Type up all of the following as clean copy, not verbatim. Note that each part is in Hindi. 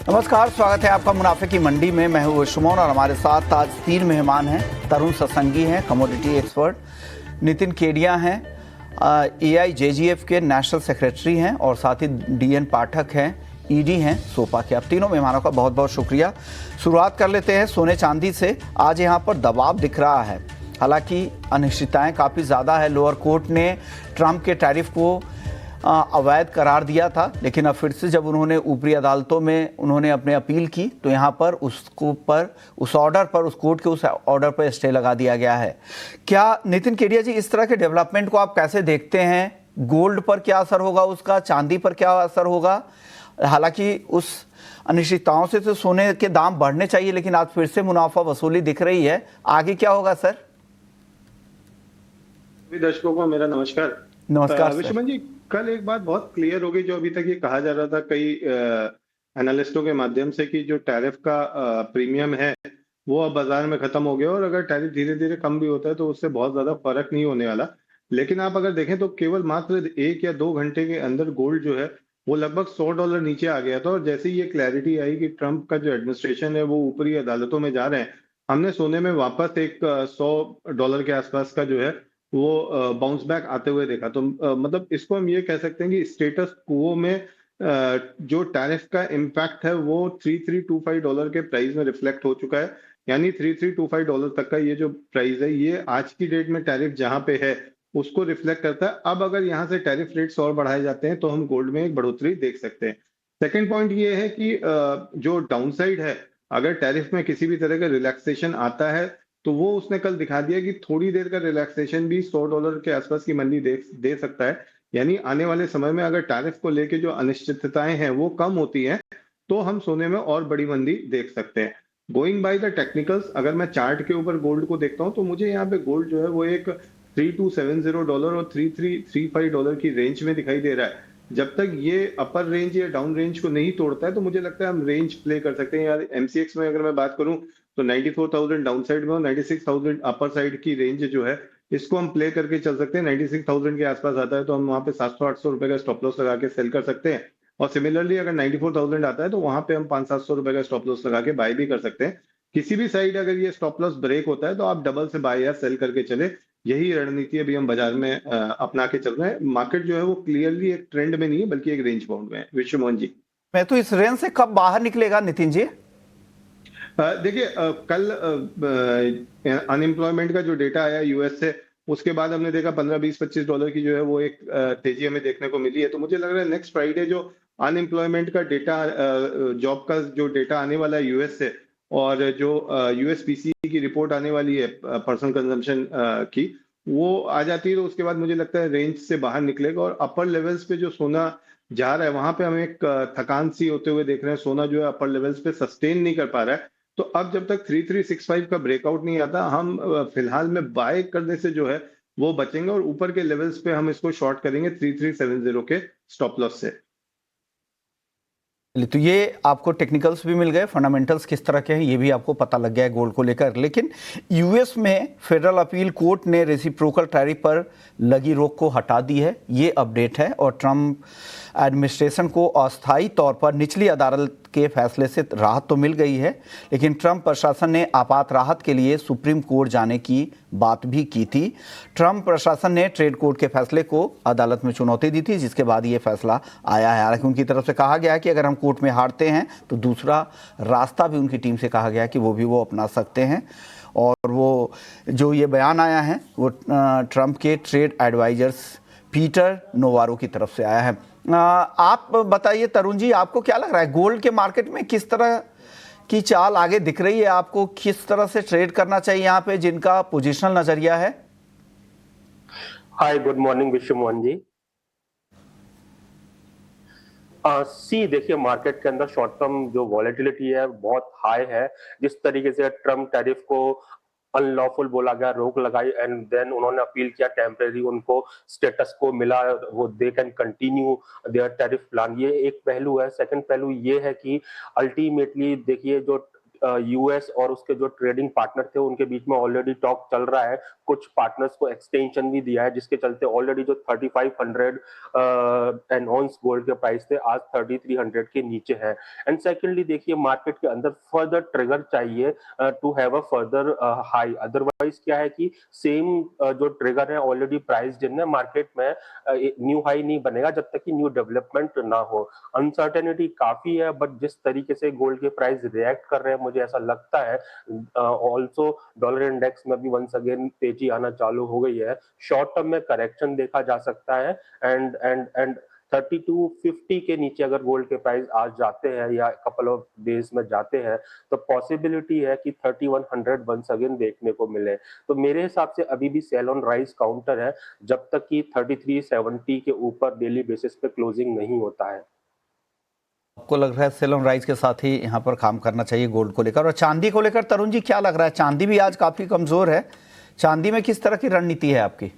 नमस्कार, स्वागत है आपका मुनाफे की मंडी में। मैं हूँ सुमन और हमारे साथ आज 3 मेहमान हैं। तरुण सत्संगी हैं, कमोडिटी एक्सपर्ट। नितिन केडिया हैं, AIJGF के नेशनल सेक्रेटरी हैं। और साथ ही DN पाठक हैं, ED हैं सोपा के। अब तीनों मेहमानों का बहुत बहुत शुक्रिया। शुरुआत कर लेते हैं सोने चांदी से। आज यहाँ पर दबाव दिख रहा है, हालांकि अनिश्चितताएं काफ़ी ज़्यादा है। लोअर कोर्ट ने ट्रंप के टैरिफ को अवैध करार दिया था, लेकिन अब फिर से जब उन्होंने ऊपरी अदालतों में उन्होंने अपने अपील की तो यहाँ पर उस ऑर्डर पर, उस कोर्ट के उस ऑर्डर पर स्टे लगा दिया गया है। क्या नितिन केडिया जी, इस तरह के डेवलपमेंट को आप कैसे देखते हैं? गोल्ड पर क्या असर होगा उसका, चांदी पर क्या असर होगा? हालांकि उस अनिश्चितताओं से तो सोने के दाम बढ़ने चाहिए, लेकिन आज फिर से मुनाफा वसूली दिख रही है। आगे क्या होगा सर? दर्शकों को मेरा नमस्कार। नमस्कार विश्वमन जी, कल एक बात बहुत क्लियर हो गई जो अभी तक ये कहा जा रहा था कई एनालिस्टों के माध्यम से कि जो टैरिफ का प्रीमियम है वो अब बाजार में खत्म हो गया और अगर टैरिफ धीरे धीरे कम भी होता है तो उससे बहुत ज्यादा फर्क नहीं होने वाला। लेकिन आप अगर देखें तो केवल मात्र 1 या 2 घंटे के अंदर गोल्ड जो है वो लगभग $100 नीचे आ गया था। और जैसे ही ये क्लैरिटी आई कि ट्रंप का जो एडमिनिस्ट्रेशन है वो ऊपरी अदालतों में जा रहे हैं, हमने सोने में वापस एक $100 के आसपास का जो है वो बाउंस बैक आते हुए देखा। तो मतलब इसको हम ये कह सकते हैं कि स्टेटस क्वो में जो टैरिफ का इम्पैक्ट है वो $3325 के प्राइस में रिफ्लेक्ट हो चुका है। यानी $3325 तक का ये जो प्राइस है ये आज की डेट में टैरिफ जहां पे है उसको रिफ्लेक्ट करता है। अब अगर यहाँ से टैरिफ रेट्स और बढ़ाए जाते हैं तो हम गोल्ड में एक बढ़ोतरी देख सकते हैं। सेकेंड पॉइंट ये है कि जो डाउनसाइड है, अगर टैरिफ में किसी भी तरह का रिलैक्सेशन आता है तो वो उसने कल दिखा दिया कि थोड़ी देर का रिलैक्सेशन भी $100 के आसपास की मंदी दे सकता है। यानी आने वाले समय में अगर टैरिफ को लेके जो अनिश्चितताएं हैं वो कम होती हैं तो हम सोने में और बड़ी मंदी देख सकते हैं। गोइंग बाय द टेक्निकल्स, अगर मैं चार्ट के ऊपर गोल्ड को देखता हूं तो मुझे यहाँ पे गोल्ड जो है वो एक $3270 और $3335 की रेंज में दिखाई दे रहा है। जब तक ये अपर रेंज या डाउन रेंज को नहीं तोड़ता है तो मुझे लगता है हम रेंज प्ले कर सकते हैं। यार MCX में अगर मैं बात करूं तो 94,000 डाउन साइड में और 96,000 अपर साइड की रेंज जो है इसको हम प्ले करके चल सकते हैं। 96,000 के आसपास आता है तो हम वहां पे 700-800 रुपए का स्टॉप लॉस लगा के सेल कर सकते हैं। और सिमिलरली अगर 94,000 आता है तो वहां पे हम 500-700 रुपए का स्टॉप लॉस लगा के बाय भी कर सकते हैं। किसी भी साइड अगर ये स्टॉप लॉस ब्रेक होता है तो आप डबल से बाय या सेल करके चले। यही रणनीति अभी हम बाजार में अपना के चल रहे हैं। मार्केट जो है वो क्लियरली एक ट्रेंड में नहीं है बल्कि एक रेंज बाउंड में है। विश्वमोहन जी, मैं तो इस रेंज से कब बाहर निकलेगा नितिन जी? देखिए, कल अनएम्प्लॉयमेंट का जो डेटा आया यूएस से, उसके बाद हमने देखा $15-20-25 की जो है वो एक तेजी हमें देखने को मिली है। तो मुझे लग रहा है नेक्स्ट फ्राइडे जो अनएम्प्लॉयमेंट का डेटा, जॉब का जो डेटा आने वाला है यूएस से, और जो यूएस पीसीई की रिपोर्ट आने वाली है पर्सनल कंजम्पशन की, वो आ जाती है तो उसके बाद मुझे लगता है रेंज से बाहर निकलेगा। और अपर लेवल्स पे जो सोना जा रहा है वहां पे हम एक थकान सी होते हुए देख रहे हैं। सोना जो है अपर लेवल्स पे सस्टेन नहीं कर पा रहा है। तो अब जब तक 3365 का ब्रेकआउट नहीं आता, हम फिलहाल में बाय करने से जो है वो बचेंगे और ऊपर के लेवल्स पे हम इसको शॉर्ट करेंगे 3370 के स्टॉप लॉस से। तो ये आपको टेक्निकल्स भी मिल गए, फंडामेंटल्स किस तरह के हैं ये भी आपको पता लग गया है गोल्ड को लेकर। लेकिन यूएस में फेडरल अपील कोर्ट ने रेसिप्रोकल टैरिफ पर लगी रोक को हटा दी है, ये अपडेट है। और ट्रंप एडमिनिस्ट्रेशन को अस्थायी तौर पर निचली अदालत के फैसले से राहत तो मिल गई है, लेकिन ट्रंप प्रशासन ने आपात राहत के लिए सुप्रीम कोर्ट जाने की बात भी की थी। ट्रंप प्रशासन ने ट्रेड कोर्ट के फैसले को अदालत में चुनौती दी थी, जिसके बाद ये फैसला आया है। हालांकि उनकी तरफ से कहा गया है कि अगर हम कोर्ट में हारते हैं तो दूसरा रास्ता भी उनकी टीम से कहा गया है कि वो अपना सकते हैं। और वो जो ये बयान आया है वो ट्रंप के ट्रेड एडवाइजर्स पीटर नोवारो की तरफ से आया है। आप बताइए तरुण जी, आपको क्या लग रहा है गोल्ड के मार्केट में किस तरह की चाल आगे दिख रही है? आपको किस तरह से ट्रेड करना चाहिए यहाँ पे, जिनका पोजिशनल नजरिया है? हाय, गुड मॉर्निंग विश्वमोहन जी। देखिए, मार्केट के अंदर शॉर्ट टर्म जो वॉलेटिलिटी है बहुत हाई है। जिस तरीके से ट्रम्प टैरिफ को अनलॉफुल बोला गया, रोक लगाई, एंड देन उन्होंने अपील किया, टेम्परेरी उनको स्टेटस को मिला, वो they can continue their tariff plan. ये एक पहलू है। सेकंड पहलू ये है कि अल्टीमेटली देखिए जो यूएस और उसके जो ट्रेडिंग पार्टनर थे उनके बीच में ऑलरेडी टॉक चल रहा है, कुछ पार्टनर्स को एक्सटेंशन भी दिया है, जिसके चलते ऑलरेडी जो 3500 ऑन्स गोल्ड के प्राइस थे आज 3300 के नीचे है। एंड सेकेंडली देखिए मार्केट के अंदर फर्दर ट्रिगर चाहिए to have a further high, otherwise क्या है कि सेम जो ट्रिगर है ऑलरेडी प्राइस इन है मार्केट में, न्यू हाई नहीं बनेगा जब तक कि न्यू डेवलपमेंट ना हो। अनसर्टेनिटी काफी है, बट जिस तरीके से गोल्ड के प्राइस रिएक्ट कर रहे हैं मुझे ऐसा लगता है ऑल्सो डॉलर इंडेक्स में भी वंस अगेन तेजी आना चालू हो गई है। शॉर्ट टर्म में करेक्शन देखा जा सकता है एंड 3250 के नीचे अगर गोल्ड के प्राइस आज जाते हैं या कपल ऑफ डेज में जाते हैं तो पॉसिबिलिटी है कि 3100 वंस अगेन देखने को मिले। तो मेरे हिसाब से अभी भी सेल ऑन राइज काउंटर है जब तक कि 3370 के ऊपर डेली बेसिस पे क्लोजिंग नहीं होता है। आपको लग रहा है सेल ऑन राइज के साथ ही यहाँ पर काम करना चाहिए गोल्ड को लेकर? और चांदी को लेकर तरुण जी क्या लग रहा है? चांदी भी आज काफी कमजोर है, चांदी में किस तरह की रणनीति है आपकी?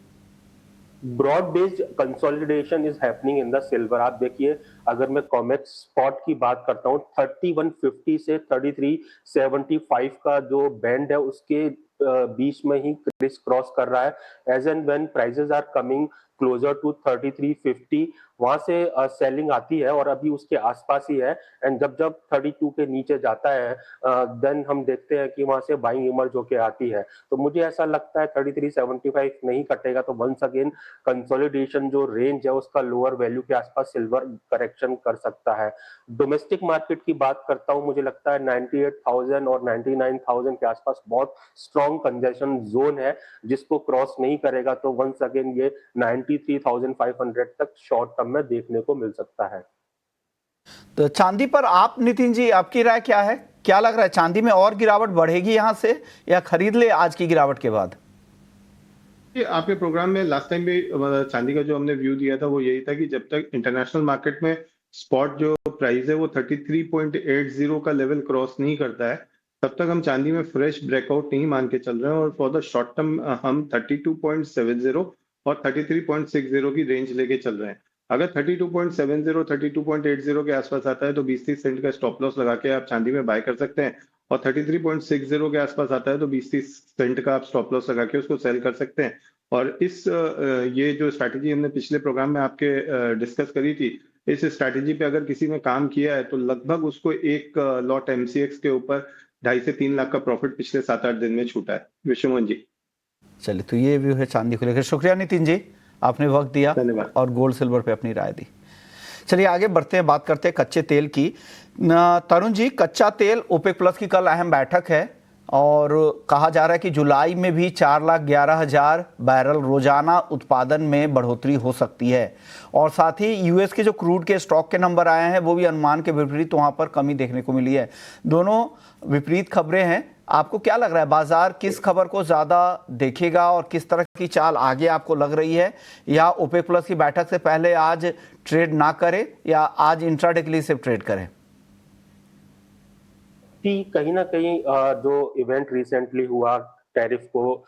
Broad based consolidation is happening in the silver. आप देखिए अगर मैं कॉमेक्स स्पॉट की बात करता हूँ 3150 से 3375 का जो बैंड है उसके बीच में ही क्रिस क्रॉस कर रहा है। As and when prices are coming closer to 3350 वहां से सेलिंग आती है और अभी उसके आसपास ही है। एंड जब जब 32 के नीचे जाता है देन हम देखते हैं कि वहां से बाइंग इमर्ज होके आती है। तो मुझे ऐसा लगता है 3375 नहीं कटेगा तो वंस अगेन कंसोलिडेशन जो रेंज है उसका लोअर वैल्यू के आसपास सिल्वर करेक्शन कर सकता है। डोमेस्टिक मार्केट की बात करता हूं, मुझे लगता है 98,000 और 99,000 के आसपास बहुत स्ट्रॉन्ग कंजेशन जोन है, जिसको क्रॉस नहीं करेगा तो वंस अगेन ये 93,500 तक शॉर्ट टर्म में देखने को मिल सकता है। तो चांदी पर आप नितिन जी आपकी राय क्या है? क्या लग रहा है चांदी में और गिरावट बढ़ेगी यहां से या खरीद ले आज की गिरावट के बाद? ये आपके प्रोग्राम में लास्ट टाइम भी चांदी का जो हमने व्यू दिया था वो यही था कि जब तक इंटरनेशनल मार्केट में स्पॉट जो प्राइस है वो 33.80 का लेवल क्रॉस नहीं करता है तब तक हम चांदी में फ्रेश ब्रेकआउट नहीं मान के चल रहे हैं। और फॉर द शॉर्ट टर्म हम 32.70 और 33.60 की रेंज लेके चल रहे हैं। अगर 32.70 32.80 के आसपास आता है तो 20-30 सेंट का स्टॉप लॉस लगा के आप चांदी में बाय कर सकते हैं। और 33.60 के आसपास आता है तो 20-30 सेंट का आप स्टॉप लॉस लगा के उसको सेल कर सकते हैं। और इस ये जो स्ट्रैटेजी हमने पिछले प्रोग्राम में आपके डिस्कस करी थी, इस स्ट्रैटेजी पे अगर किसी ने काम किया है तो लगभग उसको एक लॉट एमसीएक्स के ऊपर 2.5 से 3 लाख का प्रॉफिट पिछले 7-8 दिन में छूटा है। विश्वमोहन जी, चलिए, तो ये व्यू है चांदी को लेकर। शुक्रिया नितिन जी, आपने वक्त दिया धन्यवाद। और गोल्ड सिल्वर पे अपनी राय दी। चलिए आगे बढ़ते हैं, बात करते हैं कच्चे तेल की। तरुण जी, कच्चा तेल ओपेक प्लस की कल अहम बैठक है और कहा जा रहा है कि जुलाई में भी 4,11,000 बैरल रोजाना उत्पादन में बढ़ोतरी हो सकती है। और साथ ही यूएस के जो क्रूड के स्टॉक के नंबर आए हैं वो भी अनुमान के विपरीत वहां पर कमी देखने को मिली है। दोनों विपरीत खबरें हैं। आपको क्या लग रहा है, बाजार किस खबर को ज्यादा देखेगा और किस तरह की चाल आगे आपको लग रही है? या ओपेक प्लस की बैठक से पहले आज ट्रेड ना करे या आज इंट्राडे के लिए सिर्फ ट्रेड करें? कि कहीं ना कहीं जो इवेंट रिसेंटली हुआ टैरिफ को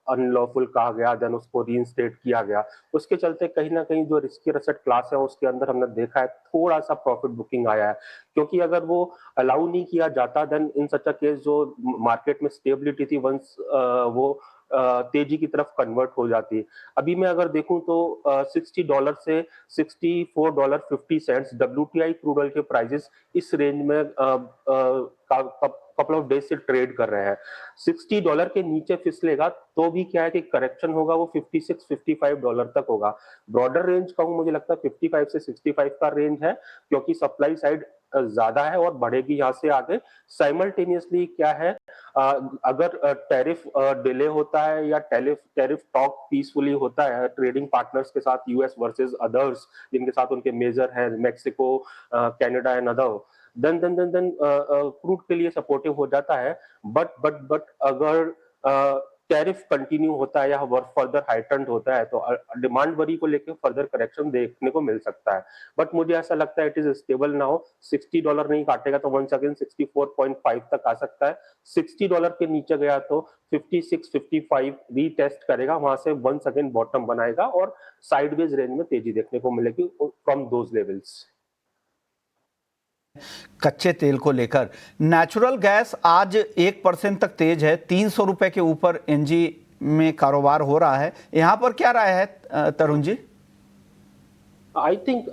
अनलॉफुल कहा गया, देन उसको रीइंस्टेट किया गया, उसके चलते कहीं ना कहीं जो रिस्की एसेट क्लास है उसके अंदर हमने देखा है थोड़ा सा प्रॉफिट बुकिंग आया है। क्योंकि अगर वो अलाउ नहीं किया जाता then in such a case जो मार्केट में स्टेबिलिटी थी वंस वो तेजी की तरफ कन्वर्ट हो जाती। अभी मैं अगर देखूं तो $60 से $64.50 WTI क्रूड ऑयल के प्राइसेस इस रेंज में कपल ऑफ डेज से ट्रेड कर रहे हैं। $60 के नीचे फिसलेगा तो भी क्या है कि करेक्शन होगा वो $56-55 तक होगा। ब्रॉडर रेंज कहूं मुझे लगता है 55 से 65 का रेंज है, क्योंकि सप्लाई साइड ज्यादा है और बढ़ेगी यहाँ से आगे। साइमल्टेनियसली क्या है, अगर टैरिफ डिले होता है या टैरिफ टॉक पीसफुली होता है ट्रेडिंग पार्टनर्स के साथ यूएस वर्सेस अदर्स जिनके साथ उनके मेजर है Mexico, Canada and other, then crude के लिए सपोर्टिव हो जाता है। बट अगर टैरिफ कंटिन्यू होता है या फर्दर हाइटन्ड होता है तो डिमांड वरी को लेकर फर्दर करेक्शन देखने को मिल सकता है। बट मुझे ऐसा लगता है इट इज स्टेबल नाउ। $60 नहीं काटेगा तो वंस अगेन 64.5 तक आ सकता है। $60 के नीचे गया तो 56-55 रीटेस्ट करेगा, वहां से वंस अगेन बॉटम बनाएगा और साइडवेज रेंज में तेजी देखने को मिलेगी फ्रॉम दोज लेवल्स। कच्चे तेल को लेकर। नेचुरल गैस आज 1% तक तेज है, 300 रुपए के ऊपर एनजी में कारोबार हो रहा है। यहाँ पर क्या राय है Tarun ji? I think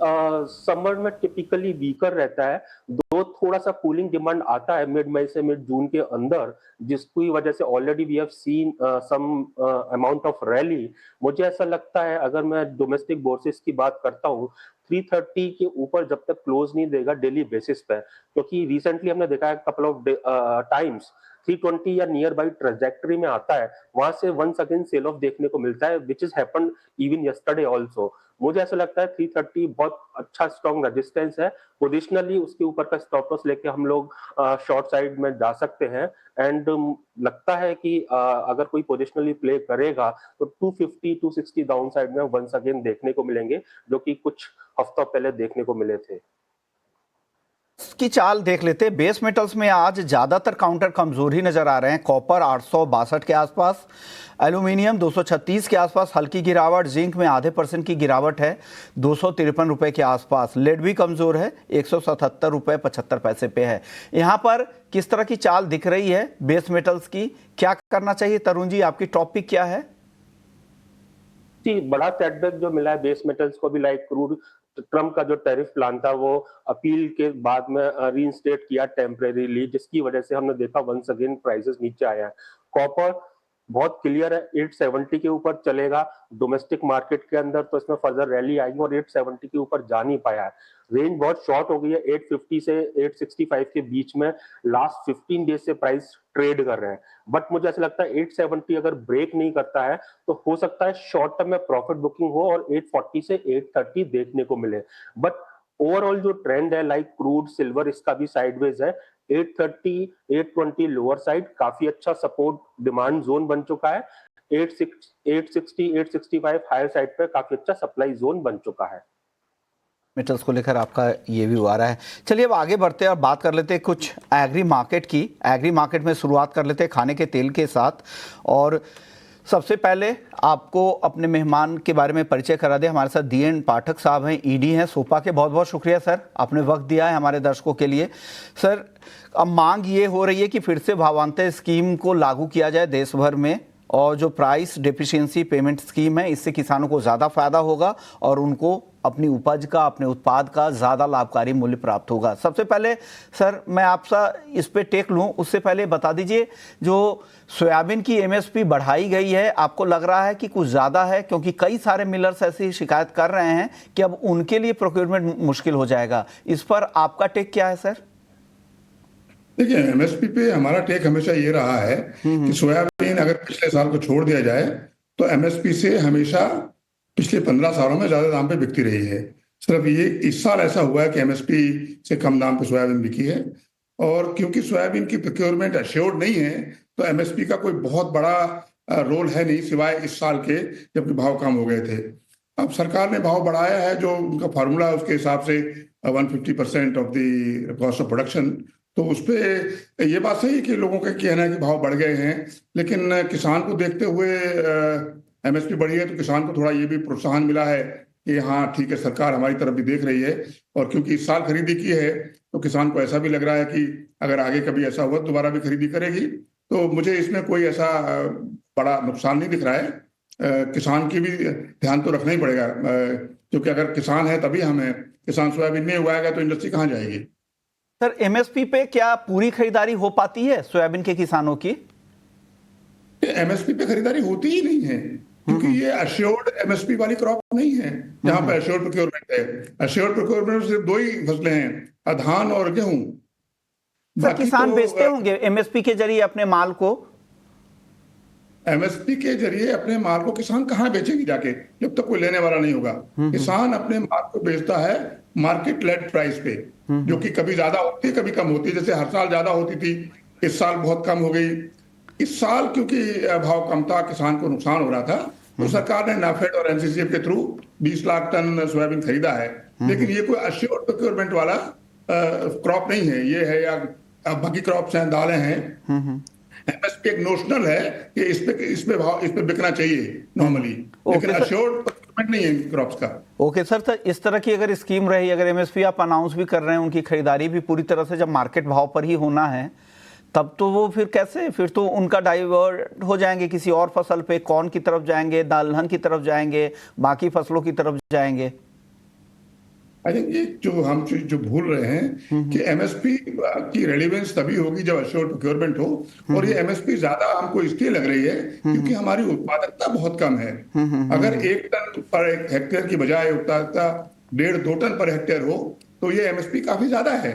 summer में टिपिकली वीकर रहता है, दो थोड़ा सा कूलिंग डिमांड आता है मिड मई से मिड जून के अंदर, जिसकी वजह से already we have seen some amount of rally. मुझे ऐसा लगता है, अगर मैं डोमेस्टिक बोर्सेस की बात करता हूँ, 330 के ऊपर जब तक क्लोज नहीं देगा डेली बेसिस पे, क्योंकि रिसेंटली हमने देखा है कपल ऑफ टाइम्स 320 या नियर बाई ट्रेजेक्टरी में आता है, वहां से वंस अगेन सेल ऑफ देखने को मिलता है, which is happened even yesterday also. मुझे ऐसा लगता है 330 बहुत अच्छा स्ट्रॉन्ग रेजिस्टेंस है। पोजिशनली उसके ऊपर का स्टॉप लॉस लेके हम लोग शॉर्ट साइड में जा सकते हैं। एंड लगता है कि अगर कोई पोजिशनली प्ले करेगा तो 250 260 डाउन साइड में वंस अगेन देखने को मिलेंगे, जो कि कुछ हफ्तों पहले देखने को मिले थे। की चाल देख लेते हैं। बेस मेटल्स में आज ज्यादातर काउंटर कमजोर ही नजर आ रहे हैं। कॉपर 862 के आसपास, एल्यूमिनियम 236 के आसपास हल्की गिरावट, जिंक में ½ % की गिरावट है, 253 रुपए के आसपास। लेड भी कमजोर है, 177 रुपए 75 पैसे पे है। यहाँ पर किस तरह की चाल दिख रही है बेस मेटल्स की? क्या करना चाहिए तरुण जी? आपकी टॉपिक क्या है? जी, बड़ा सेटबैक जो मिला है बेस मेटल्स को भी, लाइक क्रूड, ट्रम्प का जो टैरिफ प्लान था वो अपील के बाद में रीइंस्टेट किया टेम्परेरीली, जिसकी वजह से हमने देखा वंस अगेन प्राइसेस नीचे आया है। कॉपर बहुत क्लियर है, 870 के ऊपर चलेगा। डोमेस्टिक मार्केट के अंदर तो इसमें फर्दर रैली आएगी और 870 के ऊपर जा नहीं पाया है। रेंज बहुत शॉर्ट हो गई है, 850 से 865 के बीच में लास्ट 15 डेज से प्राइस ट्रेड कर रहे हैं। बट मुझे ऐसा लगता है 870 अगर ब्रेक नहीं करता है तो हो सकता है शॉर्ट टर्म में प्रॉफिट बुकिंग हो और 840 से 830 देखने को मिले। बट ओवरऑल जो ट्रेंड है, लाइक क्रूड, सिल्वर, इसका भी साइडवेज है। 830 820 लोअर साइड काफी अच्छा सपोर्ट डिमांड जोन बन चुका है। 860 865 हायर साइड पे काफी अच्छा सप्लाई जोन बन चुका है। मेटल्स को लेकर आपका ये भी आ रहा है। चलिए अब आगे बढ़ते हैं और बात कर लेते हैं कुछ एग्री मार्केट की। एग्री मार्केट में शुरुआत कर लेते हैं खाने के तेल के साथ। और सबसे पहले आपको अपने मेहमान के बारे में परिचय करा दें। हमारे साथ DN पाठक साहब हैं, ED हैं सोपा के। बहुत बहुत शुक्रिया सर, आपने वक्त दिया है हमारे दर्शकों के लिए। सर, अब मांग ये हो रही है कि फिर से भावांतर स्कीम को लागू किया जाए देश भर में, और जो प्राइस डेफिशिएंसी पेमेंट स्कीम है, इससे किसानों को ज़्यादा फायदा होगा और उनको अपनी उपज का, अपने उत्पाद का ज़्यादा लाभकारी मूल्य प्राप्त होगा। सबसे पहले सर मैं आपसे इस पे टेक लूँ, उससे पहले बता दीजिए, जो सोयाबीन की MSP बढ़ाई गई है, आपको लग रहा है कि कुछ ज़्यादा है? क्योंकि कई सारे मिलर्स ऐसी शिकायत कर रहे हैं कि अब उनके लिए प्रोक्योरमेंट मुश्किल हो जाएगा। इस पर आपका टेक क्या है सर? देखिए, MSP पे हमारा टेक हमेशा ये रहा है कि सोयाबीन अगर पिछले साल को छोड़ दिया जाए तो MSP से हमेशा पिछले 15 सालों में ज्यादा दाम पे बिकती रही है। सिर्फ ये इस साल ऐसा हुआ है कि MSP से कम दाम पे सोयाबीन बिकी है। और क्योंकि सोयाबीन की प्रोक्योरमेंट एश्योर्ड नहीं है तो MSP का कोई बहुत बड़ा रोल है नहीं, सिवाय इस साल के जबकि भाव कम हो गए थे। अब सरकार ने भाव बढ़ाया है, जो उनका फार्मूला है उसके हिसाब से 150% of the cost of production. तो उस पर ये बात सही है कि लोगों का कहना है कि भाव बढ़ गए हैं, लेकिन किसान को देखते हुए MSP बढ़ी है तो किसान को थोड़ा ये भी प्रोत्साहन मिला है कि हाँ ठीक है, सरकार हमारी तरफ भी देख रही है। और क्योंकि इस साल खरीदी की है तो किसान को ऐसा भी लग रहा है कि अगर आगे कभी ऐसा हुआ दोबारा भी खरीदी करेगी। तो मुझे इसमें कोई ऐसा बड़ा नुकसान नहीं दिख रहा है। किसान की भी ध्यान तो रखना ही पड़ेगा, क्योंकि अगर किसान है तभी हमें, किसान सोयाबीन नहीं उगाएगा तो इंडस्ट्री कहाँ जाएगी। सर, MSP पे क्या पूरी खरीदारी हो पाती है सोयाबीन के किसानों की? MSP पे खरीदारी होती ही नहीं है, क्योंकि ये अश्योर्ड MSP वाली क्रॉप नहीं है जहां पे अश्योर्ड प्रोक्योरमेंट है। अश्योर्ड प्रोक्योरमेंट सिर्फ 2 ही फसलें हैं, धान और गेहूं। सर, किसान बेचते होंगे MSP के जरिए अपने माल को? MSP के जरिए अपने माल को किसान कहाँ बेचेगी जाके, जब तक कोई लेने वाला नहीं होगा। किसान अपने माल को बेचता है मार्केट लेड प्राइस पे, जो कि कभी ज्यादा होती है कभी कम होती है। जैसे हर साल ज्यादा होती थी, इस साल बहुत कम हो गई। इस साल क्योंकि भाव कम था, किसान को नुकसान हो रहा था, तो सरकार ने नाफेड और NCCF के थ्रू 20 लाख टन सोयाबीन खरीदा है। लेकिन ये कोई अश्योर्ड प्रोक्योरमेंट वाला क्रॉप नहीं है। ये है या बाकी क्रॉप्स हैं, दालें हैं। MSP एक नोशनल है कि इस पे बिकना चाहिए नॉर्मली, लेकिन अश्योर्ड प्रोक्योरमेंट नहीं है इन क्रॉप्स का। ओके सर, तो इस तरह की अगर स्कीम रही, अगर एमएसपी आप अनाउंस भी कर रहे हैं, उनकी खरीदारी भी पूरी तरह से जब मार्केट भाव पर ही होना है, तब तो वो फिर कैसे, फिर तो उनका डाइवर्ट हो जाएंगे किसी और फसल पे, कॉर्न की तरफ जाएंगे, दलहन की तरफ जाएंगे, बाकी फसलों की तरफ जाएंगे। आई थिंक ये जो भूल रहे हैं कि एमएसपी की रेलिवेंस तभी होगी जब एश्योर्ड प्रोक्योरमेंट हो, और ये एमएसपी ज्यादा हमको इसलिए लग रही है क्योंकि हमारी उत्पादकता बहुत कम है। अगर 1 टन पर हेक्टेयर की बजाय उत्पादकता 1.5-2 टन पर हेक्टेयर हो तो ये एमएसपी काफी ज्यादा है।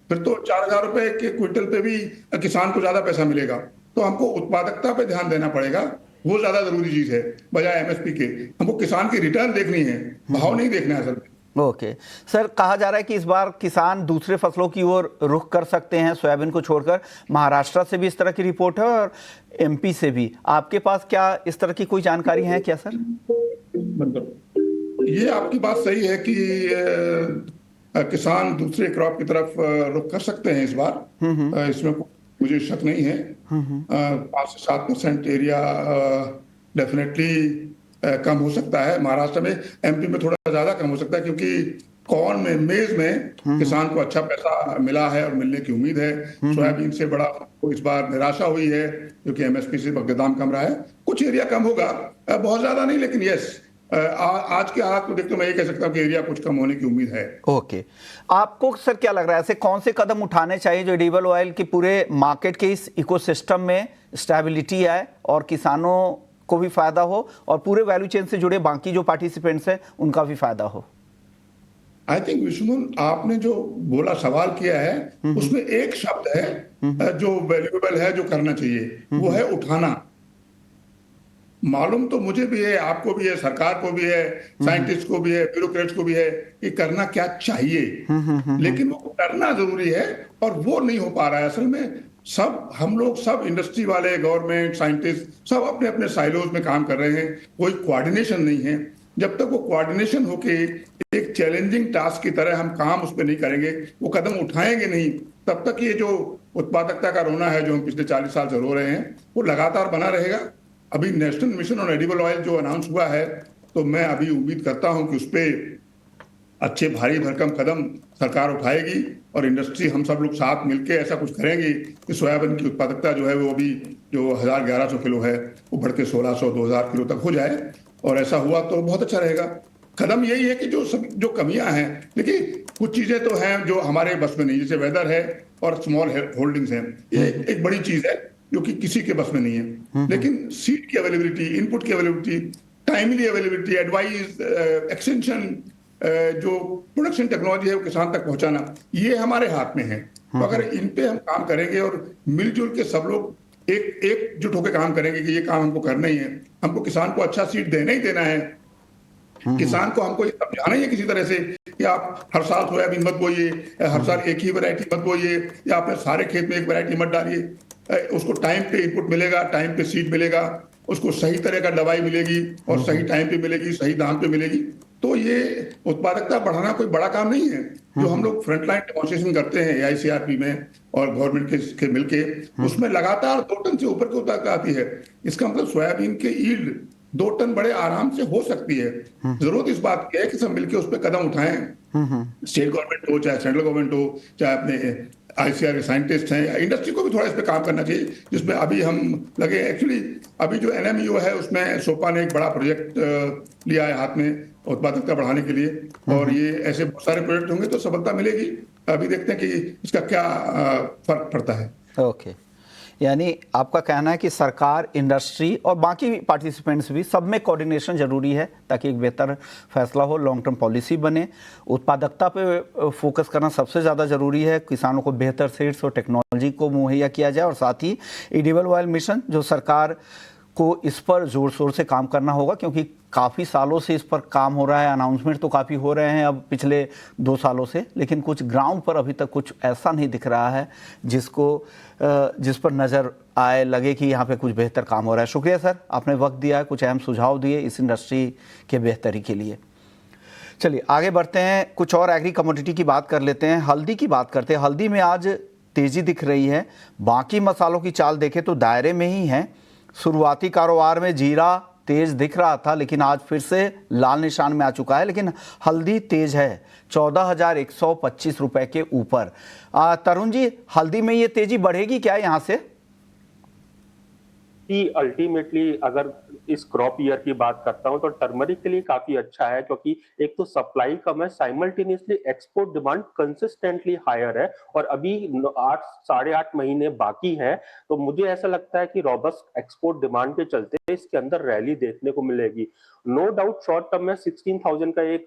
फिर तो 4,000 रुपए के क्विंटल पे भी किसान को ज्यादा पैसा मिलेगा। तो हमको उत्पादकता पे ध्यान देना पड़ेगा, वो ज्यादा जरूरी चीज है बजाय एमएसपी के। हमको किसान की रिटर्न देखनी है, भाव नहीं देखना है असल में। ओके सर, कहा जा रहा है कि इस बार किसान दूसरे फसलों की ओर रुख कर सकते हैं सोयाबीन को छोड़कर। महाराष्ट्र से भी इस तरह की रिपोर्ट है और एमपी से भी। आपके पास क्या इस तरह की कोई जानकारी है क्या सर? ये आपकी बात सही है कि किसान दूसरे क्रॉप की तरफ रुख कर सकते हैं इस बार। इसमें मुझे शक नहीं है। 5 से 7% एरिया डेफिनेटली कम हो सकता है महाराष्ट्र में। एमपी में थोड़ा ज्यादा कम हो सकता है क्योंकि कॉर्न में, मेज में किसान को अच्छा पैसा मिला है और मिलने की उम्मीद है। सोयाबीन से बड़ा इस बार निराशा हुई है क्योंकि एमएसपी से दाम कम रहा है। कुछ एरिया कम होगा, बहुत ज्यादा नहीं, लेकिन यस, आज के हालात को देखते मैं ये कह सकता हूँ कि एरिया कुछ कम होने की उम्मीद है। ओके, आपको सर क्या लग रहा है, ऐसे कौन से कदम उठाने चाहिए जो एडिबल ऑयल की पूरे मार्केट के इस इकोसिस्टम में स्टेबिलिटी आए और किसानों को भी फायदा हो और पूरे वैल्यू चेन से जुड़े बाकी जो पार्टिसिपेंट्स हैं उनका भी फायदा हो? आई थिंक विष्णु, आपने जो बोला, सवाल किया है, उसमें एक शब्द है जो वैल्यूएबल है, जो करना चाहिए, वो है उठाना। मालूम तो मुझे भी है, आपको भी है, सरकार को भी है, साइंटिस्ट को भी है, ब्यूरोक्रेट्स को भी है कि करना क्या चाहिए, लेकिन वो करना जरूरी है और वो नहीं हो पा रहा है असल में। हम लोग सब इंडस्ट्री वाले, गवर्नमेंट, साइंटिस्ट सब अपने अपने साइलोज में काम कर रहे हैं, कोई कोऑर्डिनेशन नहीं है। जब तक वो कोऑर्डिनेशन होके एक चैलेंजिंग टास्क की तरह हम काम उस पर नहीं करेंगे, वो कदम उठाएंगे नहीं, तब तक ये जो उत्पादकता का रोना है जो हम पिछले 40 साल से रो रहे हैं, वो लगातार बना रहेगा। अभी national mission on edible oil जो अनाउंस हुआ है, तो मैं अभी उम्मीद करता हूं कि उस पर अच्छे भारी भरकम कदम सरकार उठाएगी और इंडस्ट्री, हम सब लोग साथ मिलके ऐसा कुछ करेंगे कि सोयाबीन की उत्पादकता जो है वो अभी जो 1,100-1,100 किलो है वो बढ़ के 1,600-2,000 किलो तक हो जाए, और ऐसा हुआ तो बहुत अच्छा रहेगा। कदम यही है कि जो कमियां हैं, देखिए कुछ चीजें तो हैं जो हमारे बस में नहीं, जैसे वेदर है और स्मॉल होल्डिंग्स हैं, ये एक बड़ी चीज है जो कि किसी के बस में नहीं है। लेकिन सीड की अवेलेबिलिटी, इनपुट की availability, timely availability, advice, extension, जो प्रोडक्शन टेक्नोलॉजी है वो किसान तक पहुंचाना, ये हमारे हाथ में है। तो अगर इन पे हम काम करेंगे और मिलजुल के सब लोग एकजुट होकर काम करेंगे कि ये काम हमको करना ही है, हमको किसान को अच्छा सीड देना ही देना है, किसान को हमको ये समझाना ही है किसी तरह से कि आप हर साल सोयाबीन मत बोइए, हर साल एक ही वैरायटी मत बोइए, या आपने सारे खेत में एक वैरायटी मत डालिए। उसको टाइम पे इनपुट मिलेगा, टाइम पे सीड मिलेगा, उसको सही तरह का दवाई मिलेगी और सही टाइम पे मिलेगी, सही दाम पे मिलेगी। तो ये उत्पादकता बढ़ाना कोई बड़ा काम नहीं है। जो हम लोग फ्रंटलाइन डेमोन्स्ट्रेशन करते हैं AICRP में और गवर्नमेंट के मिलके, उसमें लगातार 2 टन से ऊपर की उत्पादकता आती है। इसका मतलब सोयाबीन के ईल्ड 2 टन बड़े आराम से हो सकती है। जरूरत इस बात की है कि सब मिलके उस पर कदम उठाएं, स्टेट गवर्नमेंट हो चाहे सेंट्रल गवर्नमेंट हो, चाहे अपने ICAR के साइंटिस्ट हैं, इंडस्ट्री को भी थोड़ा इस पे काम करना चाहिए, जिसमें अभी हम लगे। एक्चुअली अभी जो NMEO है उसमें सोपा ने एक बड़ा प्रोजेक्ट लिया है हाथ में उत्पादकता बढ़ाने के लिए, और ये ऐसे बहुत सारे प्रोजेक्ट होंगे तो सफलता मिलेगी। अभी देखते हैं कि इसका क्या फर्क पड़ता है। ओके, यानी आपका कहना है कि सरकार, इंडस्ट्री और बाकी पार्टिसिपेंट्स भी, सब में कोऑर्डिनेशन जरूरी है ताकि एक बेहतर फैसला हो, लॉन्ग टर्म पॉलिसी बने। उत्पादकता पे फोकस करना सबसे ज़्यादा ज़रूरी है, किसानों को बेहतर सीड्स और टेक्नोलॉजी को मुहैया किया जाए, और साथ ही एडिबल ऑयल मिशन जो सरकार को इस पर ज़ोर शोर से काम करना होगा, क्योंकि काफ़ी सालों से इस पर काम हो रहा है, अनाउंसमेंट तो काफ़ी हो रहे हैं अब पिछले 2 सालों से, लेकिन कुछ ग्राउंड पर अभी तक कुछ ऐसा नहीं दिख रहा है जिस पर नज़र आए, लगे कि यहाँ पे कुछ बेहतर काम हो रहा है। शुक्रिया सर, आपने वक्त दिया, कुछ अहम सुझाव दिए इस इंडस्ट्री के बेहतरी के लिए। चलिए आगे बढ़ते हैं, कुछ और एग्री कमोडिटी की बात कर लेते हैं। हल्दी की बात करते हैं। हल्दी में आज तेज़ी दिख रही है, बाकी मसालों की चाल देखें तो दायरे में ही है। शुरुआती कारोबार में जीरा तेज दिख रहा था, लेकिन आज फिर से लाल निशान में आ चुका है, लेकिन हल्दी तेज है 14,125 रुपए के ऊपर। तरुण जी, हल्दी में ये तेजी बढ़ेगी क्या यहाँ से? अल्टीमेटली अगर इस क्रॉप ईयर की बात करता हूं तो टर्मरिक के लिए काफी अच्छा है, क्योंकि एक तो सप्लाई कम है, simultaneously export demand consistently higher है, और अभी 8 साढ़े 8 महीने बाकी है। तो मुझे ऐसा लगता है कि रॉबस्ट एक्सपोर्ट डिमांड के चलते इसके अंदर रैली देखने को मिलेगी। नो डाउट शॉर्ट टर्म में 16,000 का एक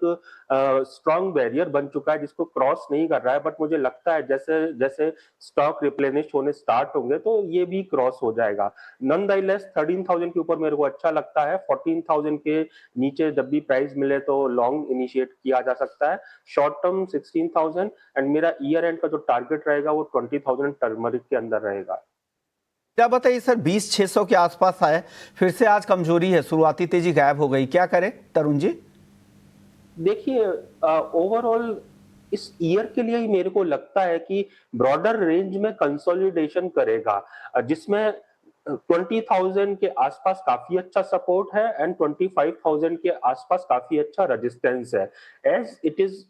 स्ट्रॉन्ग बैरियर बन चुका है जिसको क्रॉस नहीं कर रहा है, बट मुझे लगता है जैसे जैसे स्टॉक रिप्लेनिश होने स्टार्ट होंगे तो ये भी क्रॉस हो जाएगा। नॉनदाइलेस 13,000 के ऊपर मेरे को अच्छा लगता है। 14,000 के नीचे जब भी प्राइस मिले तो लॉन्ग इनिशिएट किया जा सकता है। शॉर्ट टर्म 16,000 एंड मेरा ईयर एंड का जो टारगेट रहेगा वो 20,000 टर्मरिक के अंदर रहेगा। क्या बताइए सर, 20,600 के आसपास आए, फिर से आज कमजोरी है, शुरुआती तेजी गायब हो गई, क्या करें तरुण जी? देखिए, ओवरऑल इस ईयर के लिए ही मेरे को लगता है कि ब्रॉडर रेंज में कंसोलिडेशन करेगा, जिसमें 20,000 के आसपास काफी अच्छा सपोर्ट है एंड 25,000 के आसपास काफी अच्छा रेजिस्टेंस है, as it is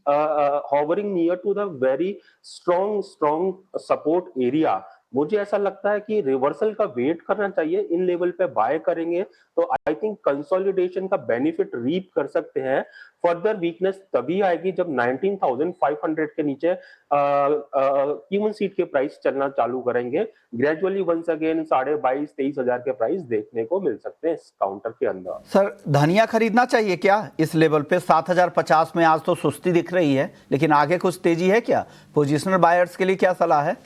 hovering near to the very strong support area. मुझे ऐसा लगता है कि रिवर्सल का वेट करना चाहिए, इन लेवल पे बाय करेंगे तो आई थिंक कंसोलिडेशन का बेनिफिट रीप कर सकते हैं। फर्दर वीकनेस तभी आएगी जब 19,500 के नीचे ह्यूमन सीट के प्राइस चलना चालू करेंगे। ग्रेजुअली वंस अगेन 22,000-23,000 के प्राइस देखने को मिल सकते हैं इस काउंटर के अंदर। सर, धनिया खरीदना चाहिए क्या इस लेवल पे? 7,050 में आज तो सुस्ती दिख रही है, लेकिन आगे कुछ तेजी है क्या? पोजिशनल बायर्स के लिए क्या सलाह है?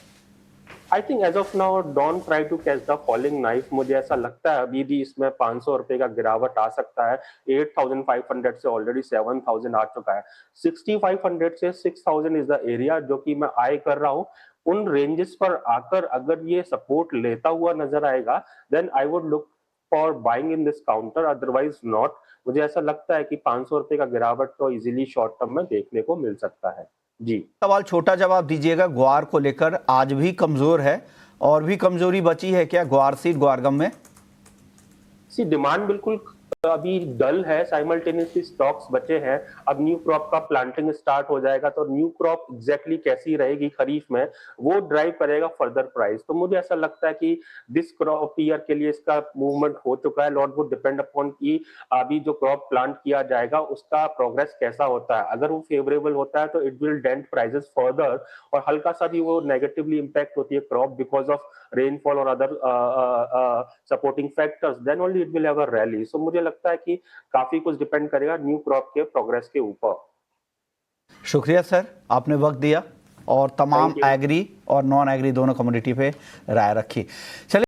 I think as of now don't try to catch the falling knife. मुझे ऐसा लगता है अभी भी इसमें 500 रुपए का गिरावट आ सकता है। 8,500 से ऑलरेडी 7,000 आ चुका है। 6,500 से 6,000 इज द एरिया जो कि मैं आई कर रहा हूँ। उन रेंजेस पर आकर अगर ये सपोर्ट लेता हुआ नजर आएगा then I would look for buying in this counter, otherwise not. मुझे ऐसा लगता है कि 500 रुपए का गिरावट तो इजीली शॉर्ट टर्म में देखने को मिल सकता है। जी, सवाल छोटा जवाब दीजिएगा। ग्वार को लेकर आज भी कमजोर है, और भी कमजोरी बची है क्या ग्वार सीड ग्वारगम में? डिमांड बिल्कुल अभी डल है, साइमल्टेनियसली स्टॉक्स बचे हैं। अब न्यू क्रॉप का प्लांटिंग स्टार्ट हो जाएगा तो न्यू क्रॉप एग्जैक्टली कैसी रहेगी खरीफ में वो ड्राइव करेगा फर्दर प्राइस। तो मुझे ऐसा लगता है कि दिस क्रॉप ईयर के लिए इसका मूवमेंट हो चुका है। लॉट वुड डिपेंड अपॉन कि अभी जो क्रॉप प्लांट किया जाएगा उसका प्रोग्रेस कैसा होता है। अगर वो फेवरेबल होता है तो it will dent prices further, और हल्का सा भी वो नेगेटिवली इंपैक्ट होती है क्रॉप बिकॉज ऑफ रेनफॉल और other supporting factors, then only it will have a rally. So मुझे लगता है कि काफी कुछ डिपेंड करेगा न्यू क्रॉप के प्रोग्रेस के ऊपर। शुक्रिया सर, आपने वक्त दिया और तमाम एग्री और नॉन एग्री दोनों कम्युनिटी पे राय रखी। चलिए।